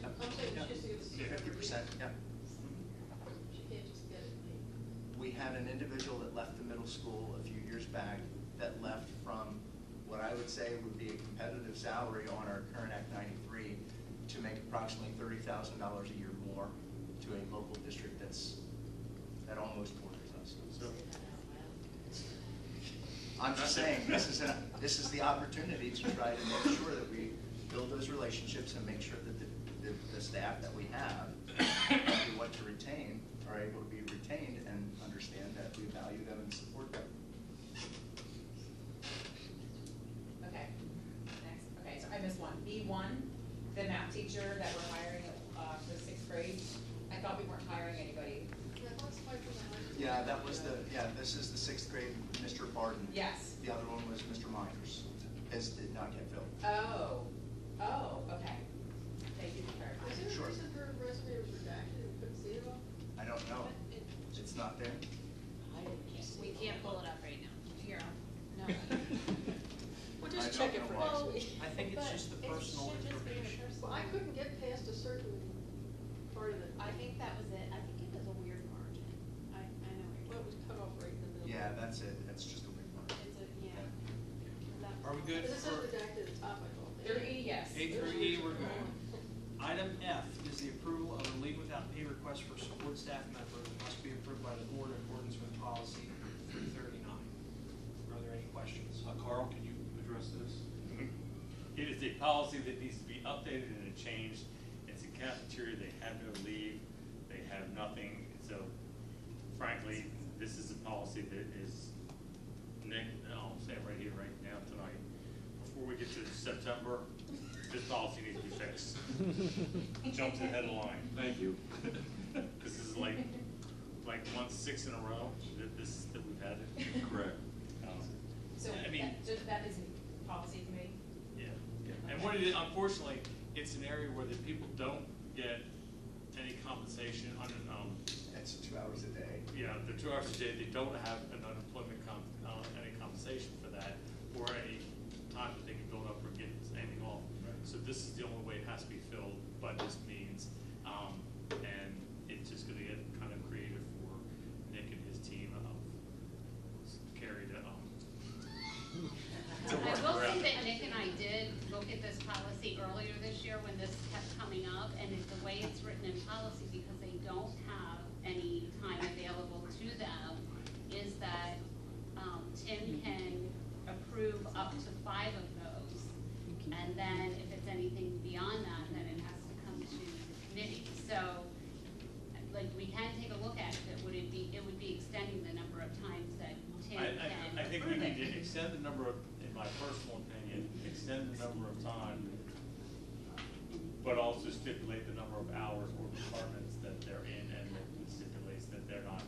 I'm saying she has to get the seat. 50%, yeah. She can't just get it late. We had an individual that left the middle school a few years back that left from what I would say would be a competitive salary on our current Act 93 to make approximately $30,000 a year more to a local district that almost borders us. So I'm just saying this is the opportunity to try to make sure that we build those relationships and make sure that the staff that we have that we want to retain are able to be retained and understand that we value them and support them. Okay, next. Okay, so I missed one. B1, the math teacher that we're hiring for 6th grade. I thought we weren't hiring anybody. Yeah, that was this is the 6th grade, Mr. Barden. Yes. The other one was Mr. Myers. His did not get filled. Oh, okay. Thank you for clarifying. Is there Sure. a reason her resume was redacted and we couldn't see it all? I don't know. It's not there. We can't pull it up right now. Here, no. We'll I just don't check it know for why. next week. I think it's just the personal information. Well, I couldn't get past a certain part of it. I think that was it. I think it was a weird margin. I know Well, what it was cut off right in the middle. Yeah, that's it. That's just a weird one. it's a, yeah. Are we good This is for redacted at the top, I thought. Through E, yes. A through E? We're good. Item F is the approval of a leave without pay request for support staff member that must be approved by the board in accordance with policy 339. Are there any questions? Carl, can you address this? It is a policy that needs to be updated and changed. It's a cafeteria, they have no leave, they have nothing. So frankly, this is a policy that is, Nick, I'll say it right here, right now, tonight. Before we get to September, this policy needs to be fixed. Jumps ahead of the line. Thank you. This is like month 6 in a row that we've had it. Correct. So I mean, that isn't policy committee? Yeah. And what it is, unfortunately, it's an area where the people don't get any compensation under, It's 2 hours a day. yeah, the 2 hours a day, they don't have an unemployment any compensation for that, or any time that they can build up or get anything off. So this is the only way it has to be filled by this means, and it's just gonna get kind of creative for Nick and his team of Carrie to I will work around. say that Nick and I did look at this policy earlier this year when this kept coming up, and the way it's written in policy, because they don't have any time available to them, is that Tim can approve up to 5 of those, and then if it's anything beyond that, then it has to come to the committee. So, like, we can take a look at it. Would it be extending the number of times that Tim can I think we approve need it. to extend the number of, in my personal opinion, extend the number of time, but also stipulate the number of hours or departments that they're in, and it stipulates that they're not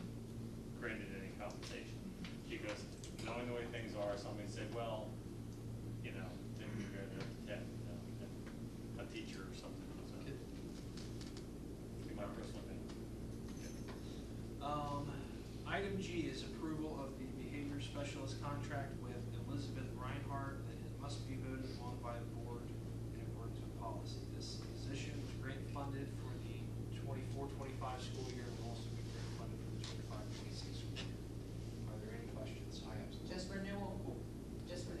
granted any compensation. Because knowing the way things are, somebody said, well, you know, then you're gonna get a teacher or something. So, in my personal opinion. Item G is approval of the behavior specialist contract with Elizabeth Reinhardt that it must be voted on by the board in accordance with policy. This position was grant funded for the 24-25 school year and will also be grant funded for the 25-26 school year. Are there any questions? I have some. Just renewal, that's it.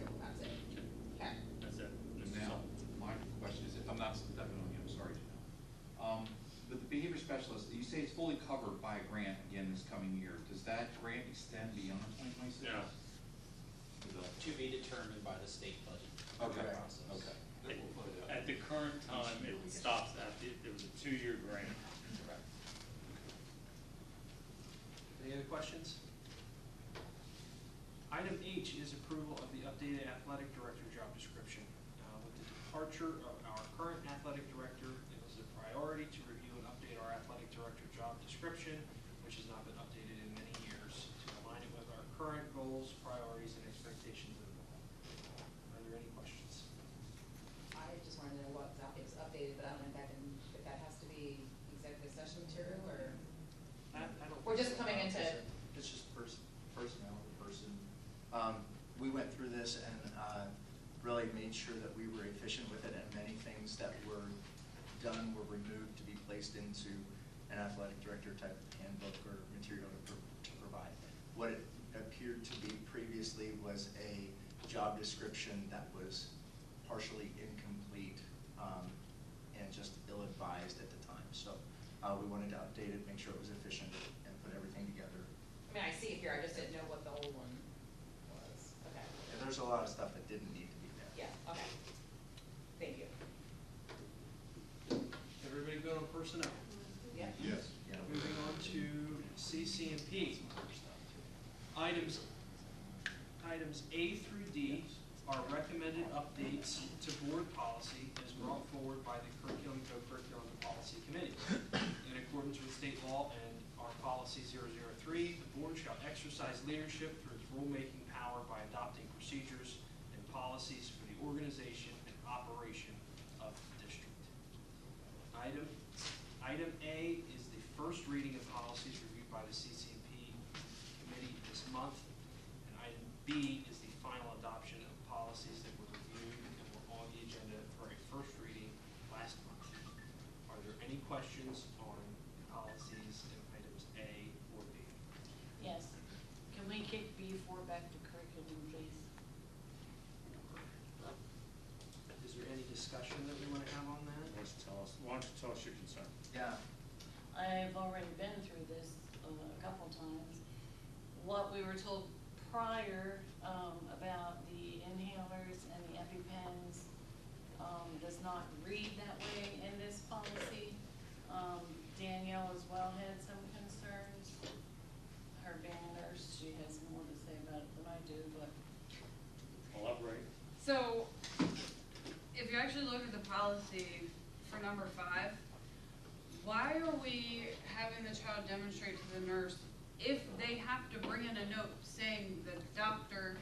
Okay. That's it. Now, my question is, if I'm not stepping on you, I'm sorry, Janelle. But the behavior specialist, you say it's fully covered by a grant again this coming year. Does that grant extend beyond 2026? Yeah. To be determined by the state budget Okay. process. Okay. At the current time, it stops at, it was a 2-year grant. Correct. Any other questions? Item H is approval of the updated athletic director job description. With the departure of our current athletic director, it was a priority to review and update our athletic director job description, which has not been updated in many years, to align it with our current goals, priorities, and expectations of the role. Are there any questions? I just wanted to know what it's updated, but I don't know if that has to be executive session material, or I don't. we're just coming into. It's just personnel, person. We went through this and really made sure that we were efficient with it, and many things that were done were removed to be placed into an athletic director type handbook or material to provide. What it appeared to be previously was a job description that was partially incomplete and just ill-advised at the time. So we wanted to update it, make sure it was efficient, and put everything together. I mean, I see it here, I just didn't know what the old one was, okay. And there's a lot of stuff that didn't need to be there. Yeah, okay. Thank you. Everybody good on personnel? Yeah. Yes. Yeah. Moving on to CCMP. Items A through D are recommended updates to board policy as brought forward by the Curriculum, Co-Curriculum, and Policy Committee. In accordance with state law and our policy 003, the board shall exercise leadership through its rulemaking power by adopting procedures and policies for the organization and operation of the district. Item A is the first reading of policies reviewed by the CCMP committee this month. And item B is the final adoption of policies that were reviewed and were on the agenda for a first reading last month. Are there any questions on policies in items A or B? Yes. Can we kick B4 back to curriculum, please? Is there any discussion that we want to have on that? Why don't you tell us your concern? Yeah. I've already been through this a couple times. What we were told prior about the inhalers and the EpiPens does not read that way in this policy. Danielle as well had some concerns. Her being a nurse, she has more to say about it than I do, but Elaborate. So, if you actually look at the policy for number 5, why are we having the child demonstrate to the nurse if they have to bring in a note saying the doctor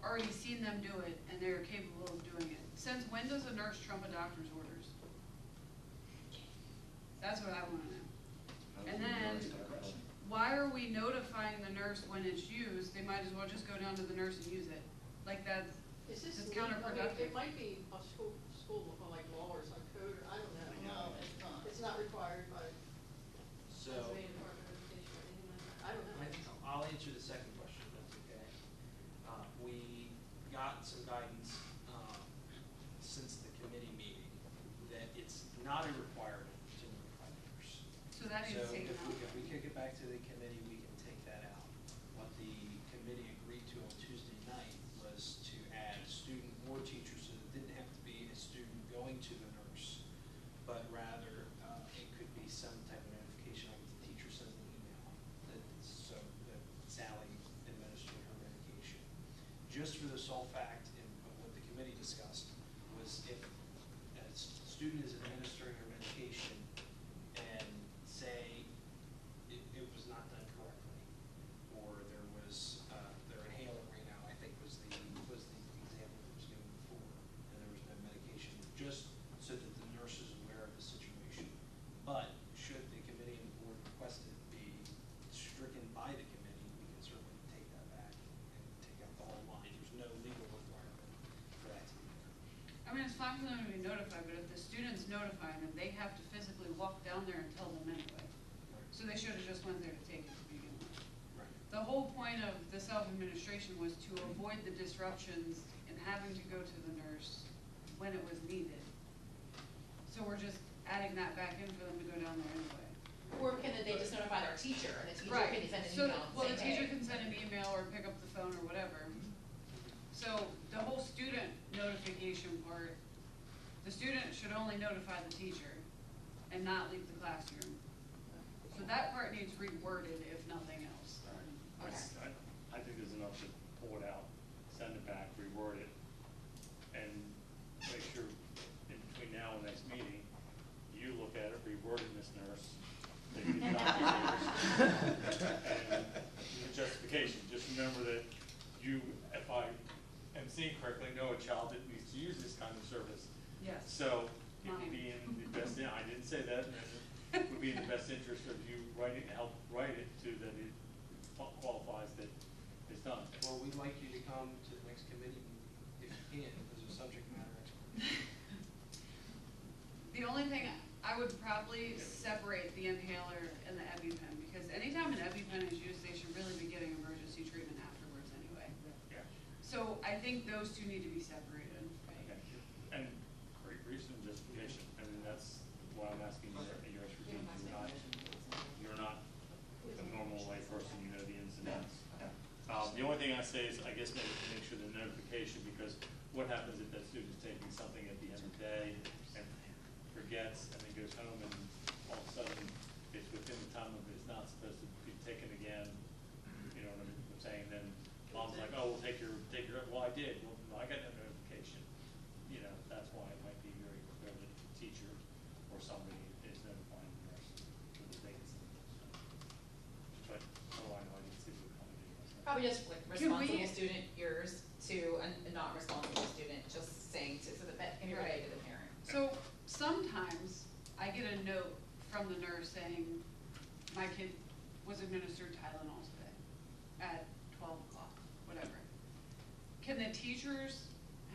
already seen them do it and they're capable of doing it? Since when does a nurse trump a doctor's orders? That's what I want to know. And then, why are we notifying the nurse when it's used? They might as well just go down to the nurse and use it. Like that's Is this It's legal? I mean, counterproductive. it might be a school like law or some code, or I don't know. no, it's not. It's not required by So, Pennsylvania Department of Education or anything like that. I don't know. I'll answer the second question, if that's okay. We got some guidance since the committee meeting that it's not a requirement to notify the nurse. So that needs So taken out. if we kick it back to the committee, we can take that out. What the committee agreed to on Tuesday night was to add student or teacher, so it didn't have to be a student going to the nurse, but rather it could be some type of notification, like the teacher sends an email so that Sally administered her medication. Just for the sole fact of what the committee discussed was if a student is administering her medication and say it was not done correctly, or there was their inhaler ran out, I think was the example that was given before, and there was no medication, just so that the nurse is aware of the situation. But should the committee and the board request it be stricken by the committee, we can certainly take that back and take out the whole line. There's no legal requirement for that to be done. I mean, it's fine for them to be notified, but if the student's notifying them, they have to physically walk down there and tell them anyway. So they should have just went there to take it to begin with. Right. The whole point of the self-administration was to avoid the disruptions and having to go to the nurse when it was needed. So we're just adding that back in for them to go down there anyway. Or can they just notify their teacher, and the teacher Right, can send an so, email well, and the say, teacher hey. can send an email or pick up the phone or whatever. So the whole student notification part, the student should only notify the teacher and not leave the classroom. So that part needs reworded, if nothing else. Okay. I think there's enough to pull it out, send it back, reword it, and make sure in between now and next meeting, you look at it, reword it, Ms. Nurse, that you did not use, and the justification, just remember that you, if I am seeing correctly, know a child that needs to use this kind of service. Yes. So it would Mine. be in the best, I didn't say that, it would be in the best interest of you writing, help write it to that it qualifies that it's done. Well, we'd like you to come to the next committee meeting if you can, as a subject matter expert. The probably separate the inhaler and the EpiPen, because anytime an EpiPen is used, they should really be getting emergency treatment afterwards anyway. Yeah. So I think those two need to be separated. And great reason, justification, I mean, that's why I'm asking your expertise. You're not a normal layperson, you know the ins and outs. The only thing I say is, I guess, make sure the notification, because what happens if that student's taking something at the end of the day and forgets, and then goes home, and all of a sudden, it's within the time of it's not supposed to be taken again, you know what I'm saying, then mom's like, oh, we'll take your, well, I did, well, no, I got no notification. You know, that's why it might be very clear that the teacher or somebody is notifying the nurse for the vacancy. But, oh, I know, I didn't see what coming in. Probably just like Can we- responsible student, yours, to a not responsible student, just saying to, so that can be relayed to the parent. So sometimes I get a note from the nurse saying, my kid was administered Tylenol today at 12 o'clock, whatever. Can the teachers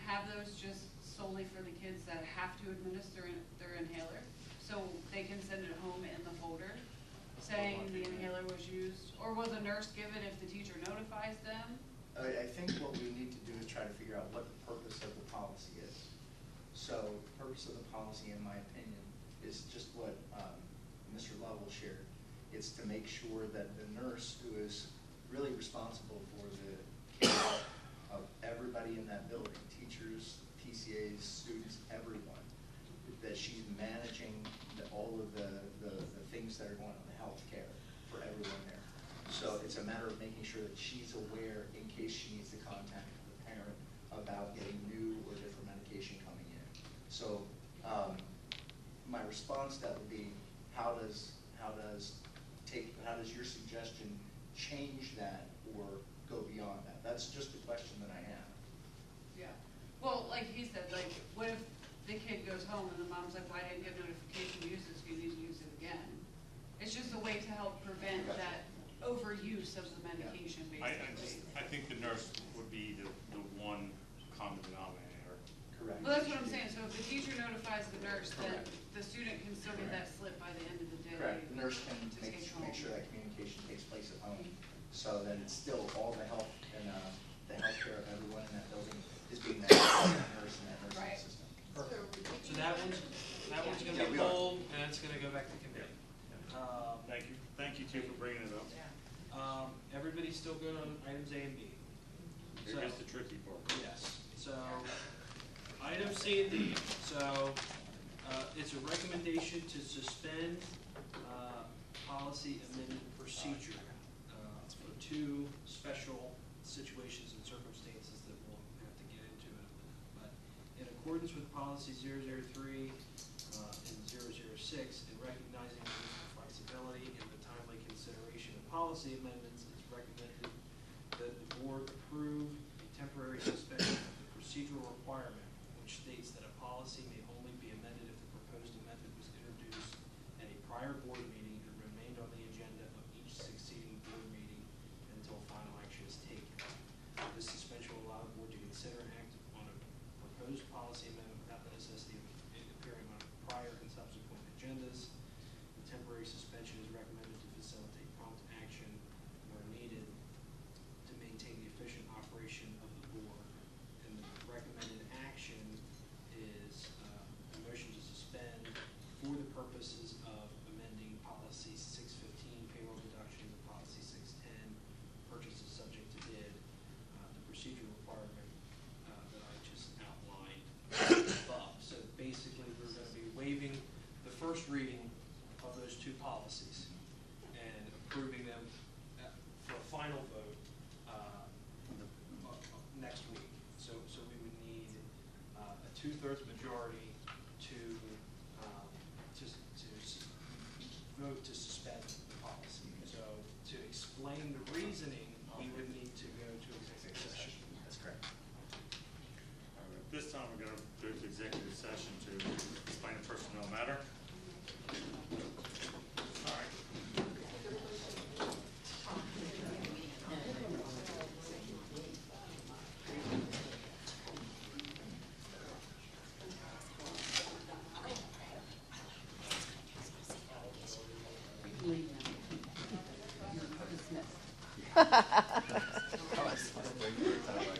have those just solely for the kids that have to administer their inhaler? So they can send it home in the folder saying the inhaler was used? Or will the nurse give it if the teacher notifies them? I think what we need to do is try to figure out what the purpose of the policy is. So the purpose of the policy, in my opinion, is just what Mr. Lovell shared. It's to make sure that the nurse, who is really responsible for the care of everybody in that building, teachers, PCAs, students, everyone, that she's managing all of the things that are going on, the health care for everyone there. So it's a matter of making sure that she's aware in case she needs to contact the parent about getting new or different medication coming in. So my response to that would be, how does your suggestion change that or go beyond that? That's just the question that I have. Yeah. Well, like he said, like, what if the kid goes home and the mom's like, why didn't you get notification to use this, you need to use it again? It's just a way to help prevent that overuse of the medication, basically. I think the nurse would be the one common denominator. Correct. Well, that's what I'm saying, so if the teacher notifies the nurse, then Correct. the student can still get that slip by the end of the day. Correct. The nurse can to make take home. sure that communication takes place at home, so that it's still all the health and the health care of everyone in that building is being managed by that nurse and that nursing Right. assistant. So that one's gonna Yeah, be we are. pulled, and it's gonna go back to committee. Thank you too for bringing it up. Everybody's still good on items A and B? So- Here's the tricky part. Yes, so, item C and D, so, it's a recommendation to suspend, policy amendment procedure, for two special situations and circumstances that we'll have to get into in a minute. But in accordance with policy 003, and 006, and recognizing the need for flexibility and the timely consideration of policy amendments, it's recommended that the board approve a temporary suspension of the procedural requirement, which states that a policy may only be amended if the proposed amendment was introduced at a prior board meeting and remained on the agenda of each succeeding board meeting until final action is taken. This suspension will allow the board to consider and act on a proposed policy amendment without the necessity of it appearing on prior and subsequent agendas. The temporary suspension is recommended to facilitate prompt action where needed to maintain the efficient operation of the board. And the recommended action is a motion to suspend for the purposes of amending policy 615, payroll deduction, and policy 610, purchases subject to bid, the procedural requirement that I just outlined above. So basically, we're going to be waiving the first reading of those two policies and approving them for a final vote next week. So we would need a 2/3 majority to vote to suspend the policy. So to explain the reasoning, we would need to go to executive session. That's correct. This time we're going to go to executive session to explain a personnel matter. All right. Leave now. You're dismissed. Oh, that's fine.